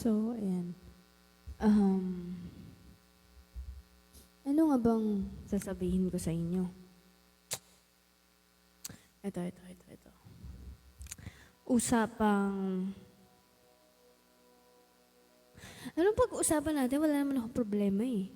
So, ayan. Um, ano nga bang sasabihin ko sa inyo? Ito. Usapang... Anong pag-uusapan natin? Wala naman akong problema eh.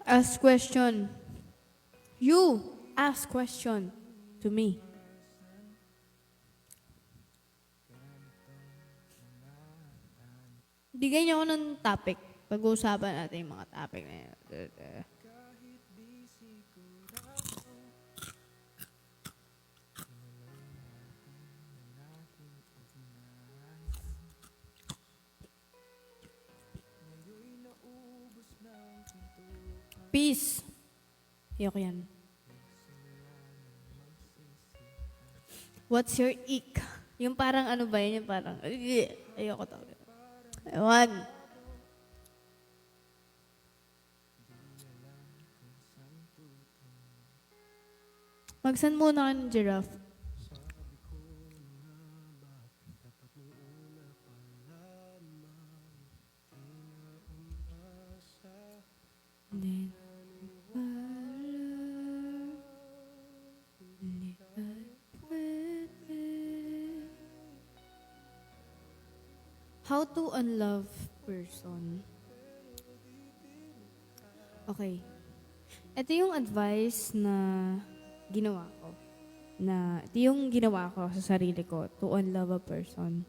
Ask question. You ask question to me. Bigyan niyo ako ng topic. Pag-uusapan natin yung mga topic na yun. Peace. Ayoko yan. What's your ick? Yung parang ano ba yun? Yung parang, ayoko to. Ewan. Magsan muna ka ng giraffe. Then, how to unlove person? Okay. Ito yung advice na ginawa ko. Ito yung ginawa ko sa sarili ko to unlove a person.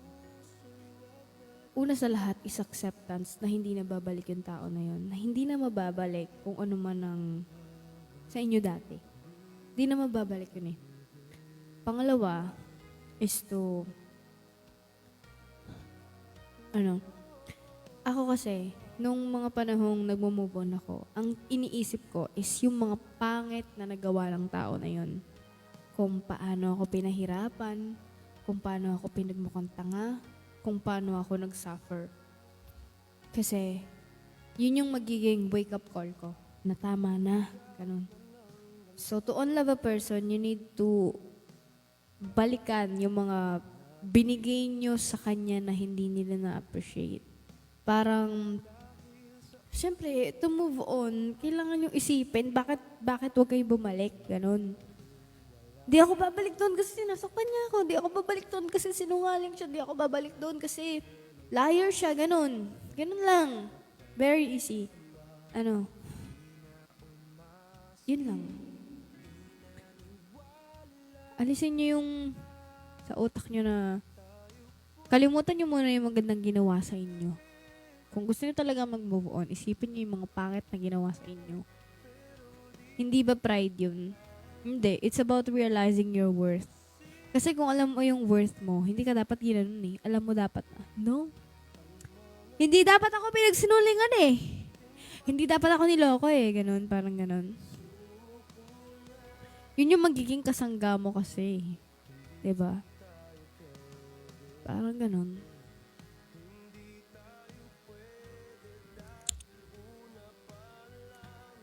Una sa lahat is acceptance na hindi na babalik yung tao na yun. Na hindi na mababalik kung ano man ang sa inyo dati. Hindi na mababalik yun eh. Pangalawa is to ako kasi, nung mga panahong nagmo-move on ako, ang iniisip ko is yung mga pangit na nagawa ng tao na yun. Kung paano ako pinahirapan, kung paano ako pinagmukhang tanga, kung paano ako nag-suffer. Kasi, yun yung magiging wake-up call ko, na tama na, ganun. So, to unlove a person, you need to balikan yung mga binigay nyo sa kanya na hindi nila na-appreciate. Parang, syempre, to move on, kailangan nyo isipin, bakit wag kayo bumalik? Ganon. Di ako babalik doon kasi sinasaktan niya ako. Di ako babalik doon kasi sinungaling siya. Di ako babalik doon kasi liar siya. Ganon. Ganon lang. Very easy. Yun lang. Alisin nyo yung sa utak nyo na kalimutan nyo muna yung magandang ginawa sa inyo. Kung gusto nyo talaga mag-move on, isipin nyo yung mga pangit na ginawa sa inyo. Hindi ba pride yun? Hindi. It's about realizing your worth. Kasi kung alam mo yung worth mo, hindi ka dapat ginanon eh. Alam mo dapat na, no? Hindi dapat ako pinagsinulingan eh. Hindi dapat ako niloko eh. Ganon, parang ganon. Yun yung magiging kasangga mo kasi. Diba? Parang ganon.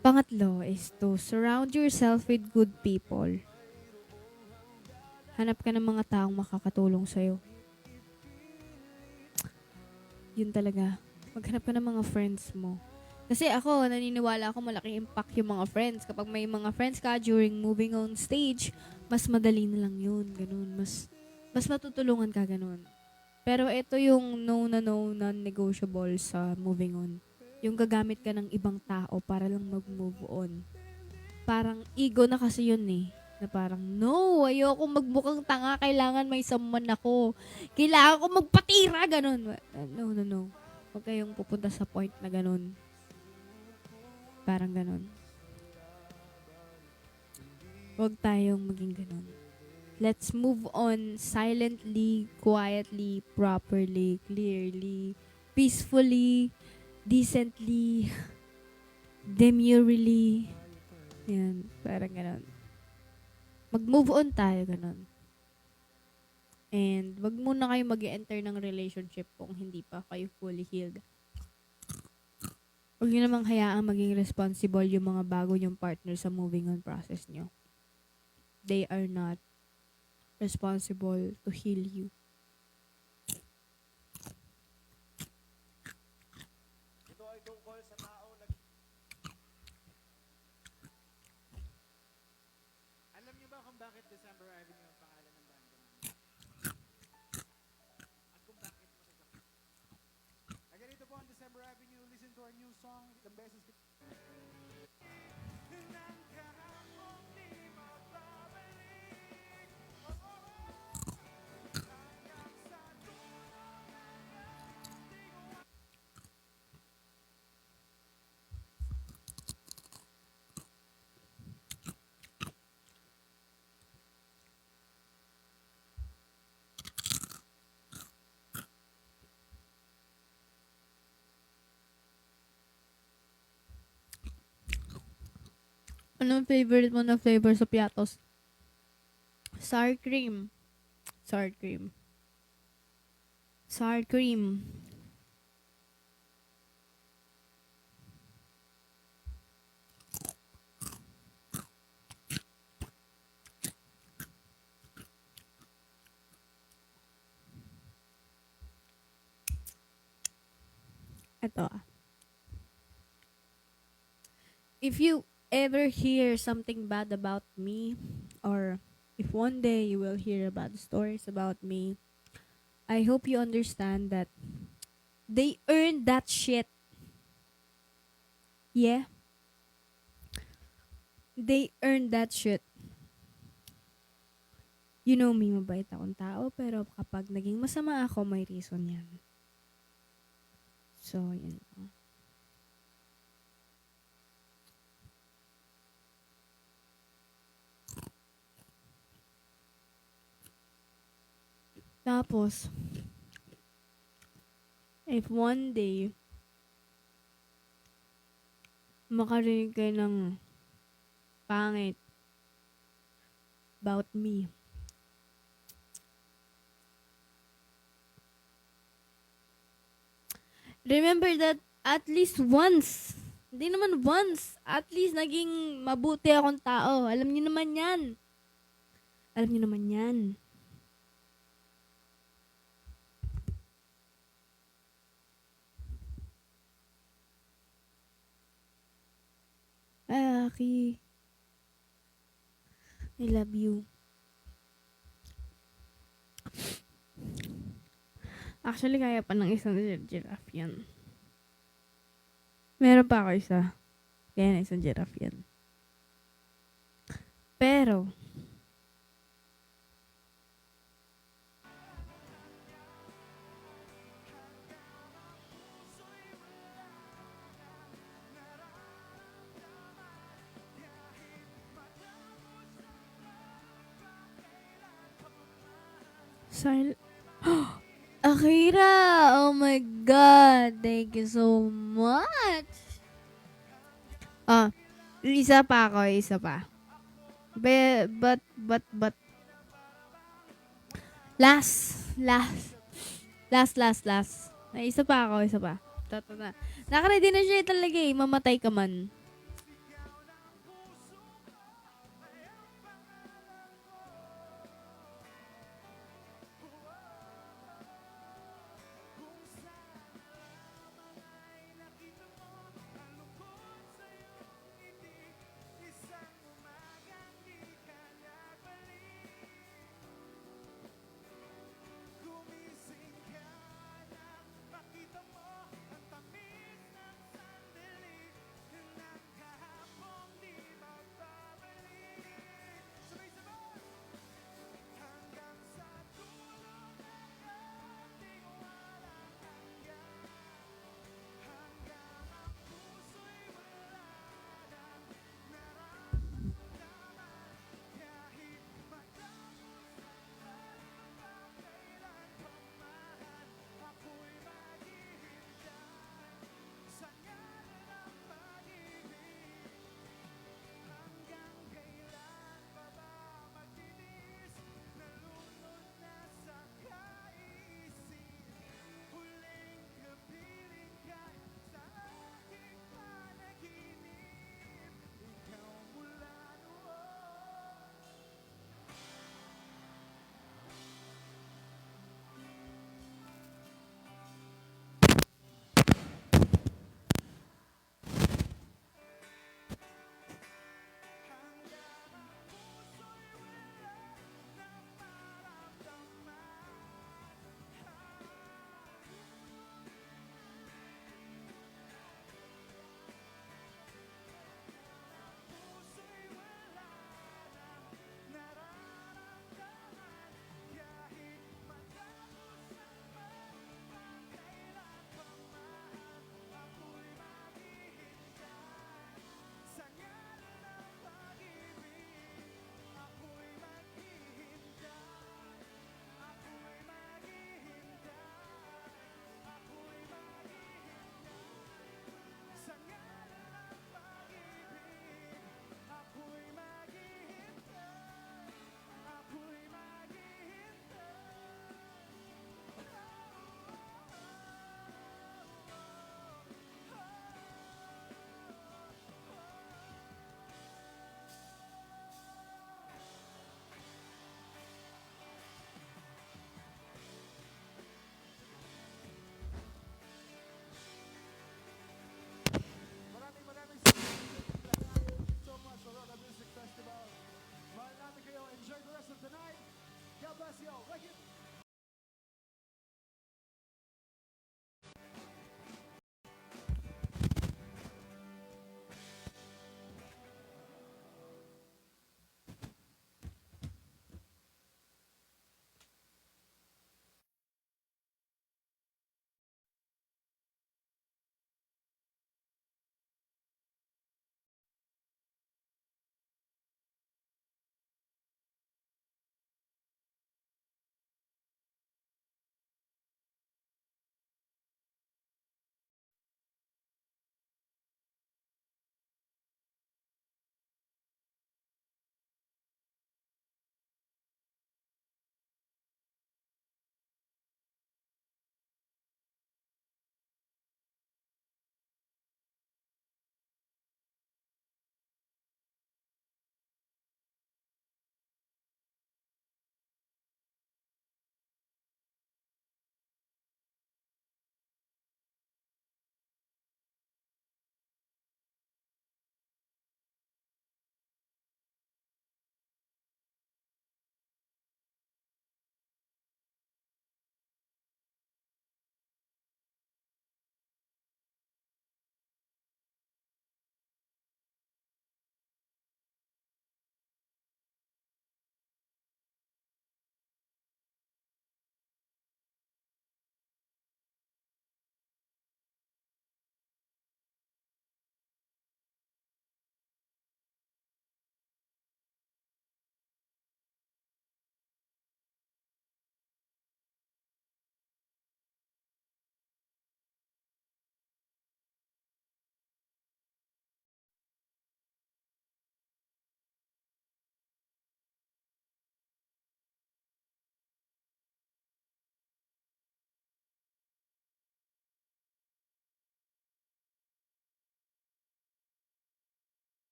Pangatlo is to surround yourself with good people. Hanap ka ng mga taong makakatulong sa'yo. Yun talaga. Maghanap ka ng mga friends mo. Kasi ako, naniniwala ako malaking impact yung mga friends. Kapag may mga friends ka during moving on stage, mas madali na lang yun. Ganun. Mas matutulungan ka ganun. Pero ito yung no na no, non-negotiable sa moving on. Yung gagamit ka ng ibang tao para lang mag-move on. Parang ego na kasi yun eh. Na parang, no, ayoko magmukhang tanga. Kailangan may someone ako. Kailangan ko magpatira, ganun. No. Huwag kayong pupunta sa point na ganun. Parang ganun. Huwag tayong maging ganun. Let's move on silently, quietly, properly, clearly, peacefully, decently, demurely, Yan, parang ganun. Mag-move on tayo, ganun. And wag muna kayo mag-enter ng relationship kung hindi pa kayo fully healed. Huwag nyo namang hayaang maging responsible yung mga bago nyong partner sa moving on process nyo. They are not responsible to heal you. Ito ay tungkol sa tao na... Alam niyo ba kung bakit December Avenue ang pangalan ng banda namin? At kung bakit masasakit? Ganito po ang December Avenue. Listen to our new song. Ilang beses Anong favorite mo na flavor sa piatos? Sour cream. Sour cream. Sour cream. Ito ah. If you ever hear something bad about me, or if one day you will hear bad stories about me, I hope you understand that they earned that shit. Yeah. They earned that shit. You know me, mabait akong tao, pero kapag naging masama ako, may reason yan. So, yun lang. Tapos, if one day, makarinig kayo ng pangit about me, remember that at least once, hindi naman once, at least naging mabuti akong tao. Alam niyo naman yan. Alam niyo naman yan. Aki, I love you. Actually, kaya pa ng isang giraffe yan. Meron pa ako isa. Kaya na isang giraffe yan. Pero, Akira! Oh my God! Thank you so much! Ah, isa pa ako, isa pa. But, last. Ay, isa pa ako, isa pa. Tato na. Nakaready na siya talaga eh, mamatay ka man.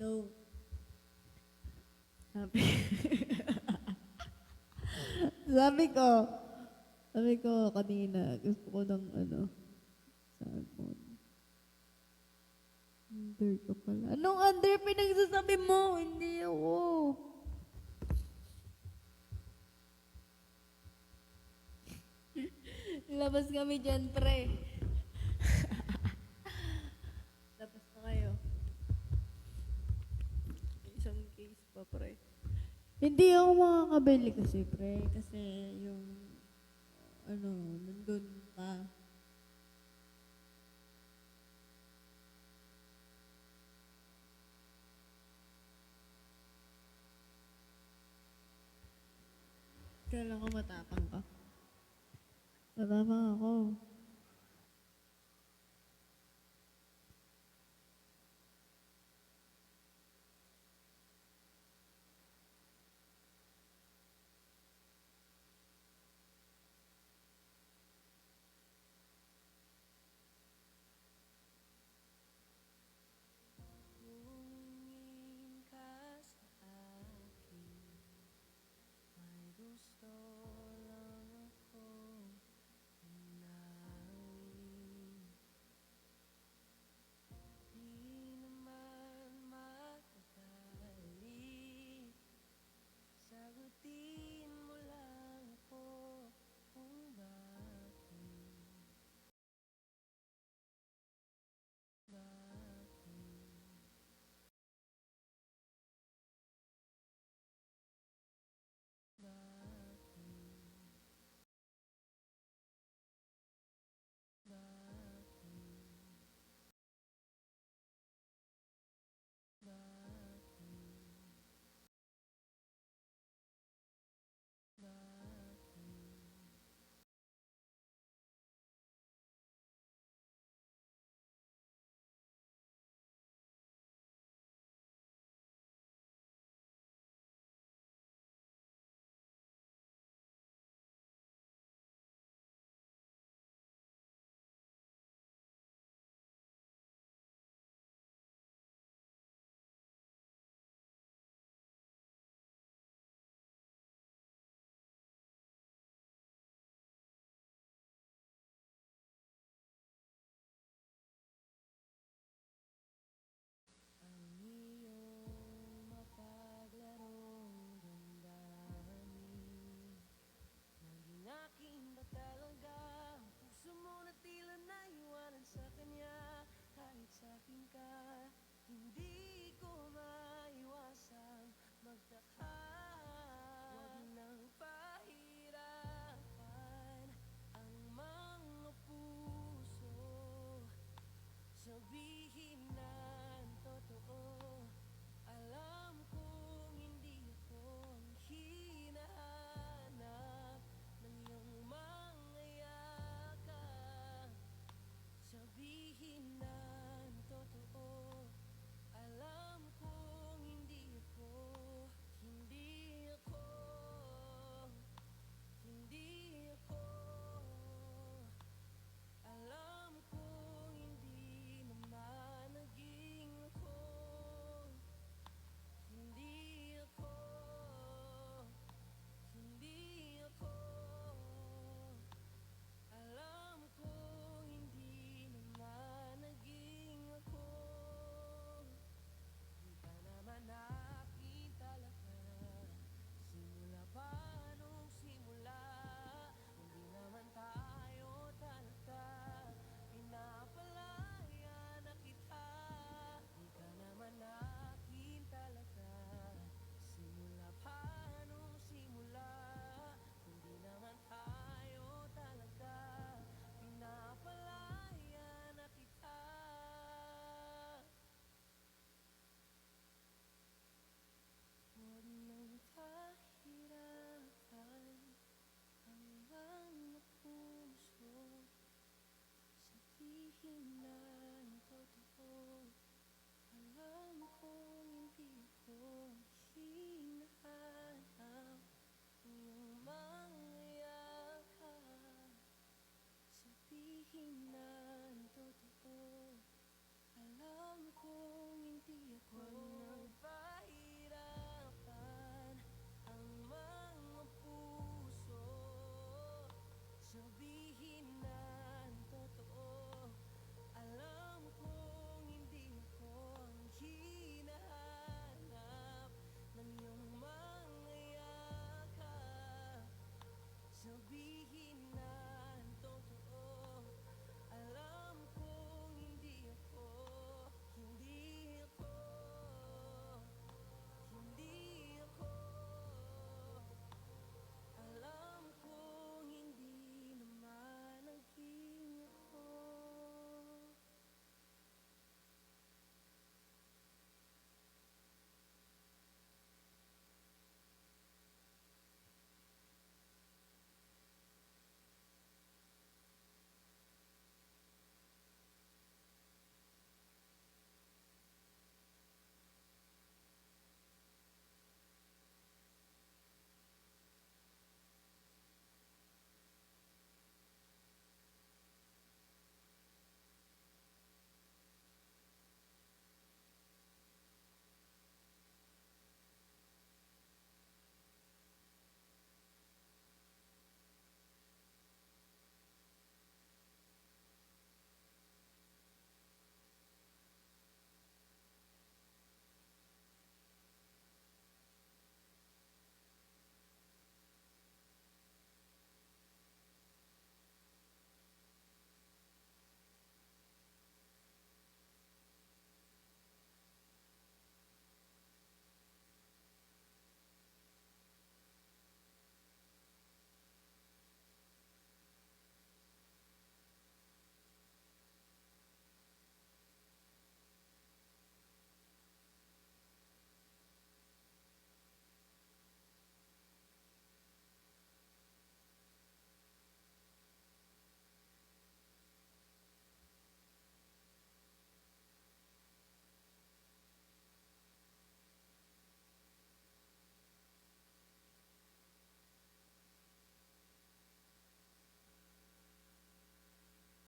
No. Sabi, sabi ko kanina, gusto ko ng cellphone. Under ka pala. Anong under pinagsasabi mo? Hindi ako. Labas kami dyan, pre. Labas na kayo. Isang case pa, pre. Hindi ako makakabili kasi, pre. Kasi yung, nandun pa. Kailan ko matapang ka? Matapang ako.